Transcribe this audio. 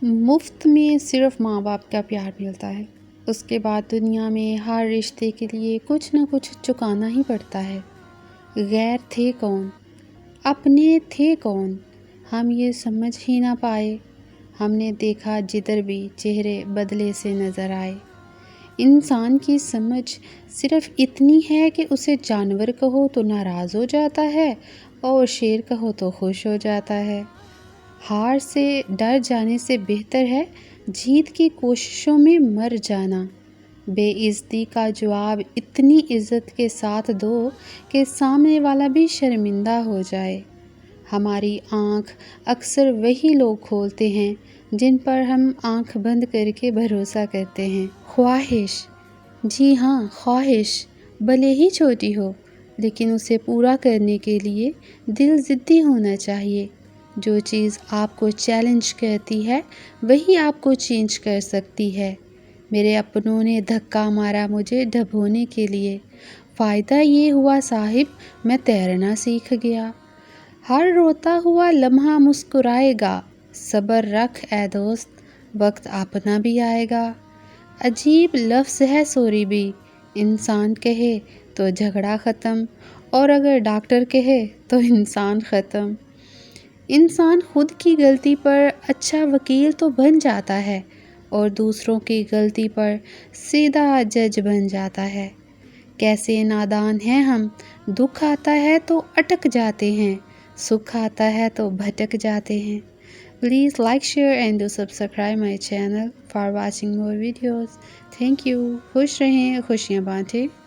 مفت میں صرف ماں باپ کا پیار ملتا ہے، اس کے بعد دنیا میں ہر رشتے کے لیے کچھ نہ کچھ چکانا ہی پڑتا ہے۔ غیر تھے کون، اپنے تھے کون، ہم یہ سمجھ ہی نہ پائے۔ ہم نے دیکھا جدھر بھی چہرے بدلے سے نظر آئے۔ انسان کی سمجھ صرف اتنی ہے کہ اسے جانور کہو تو ناراض ہو جاتا ہے اور شیر کہو تو خوش ہو جاتا ہے۔ ہار سے ڈر جانے سے بہتر ہے جیت کی کوششوں میں مر جانا۔ بے عزتی کا جواب اتنی عزت کے ساتھ دو کہ سامنے والا بھی شرمندہ ہو جائے۔ ہماری آنکھ اکثر وہی لوگ کھولتے ہیں جن پر ہم آنکھ بند کر کے بھروسہ کرتے ہیں۔ خواہش، جی ہاں خواہش، بھلے ہی چھوٹی ہو لیکن اسے پورا کرنے کے لیے دل ضدی ہونا چاہیے۔ جو چیز آپ کو چیلنج کرتی ہے وہی آپ کو چینج کر سکتی ہے۔ میرے اپنوں نے دھکا مارا مجھے ڈبونے کے لیے، فائدہ یہ ہوا صاحب میں تیرنا سیکھ گیا۔ ہر روتا ہوا لمحہ مسکرائے گا، صبر رکھ اے دوست، وقت اپنا بھی آئے گا۔ عجیب لفظ ہے سوری بھی، انسان کہے تو جھگڑا ختم اور اگر ڈاکٹر کہے تو انسان ختم۔ انسان خود کی غلطی پر اچھا وکیل تو بن جاتا ہے اور دوسروں کی غلطی پر سیدھا جج بن جاتا ہے۔ کیسے نادان ہیں ہم، دکھ آتا ہے تو اٹک جاتے ہیں، سکھ آتا ہے تو بھٹک جاتے ہیں۔ Please like share and do subscribe my channel for watching more videos. Thank you. خوش رہیں، خوشیاں بانٹیں۔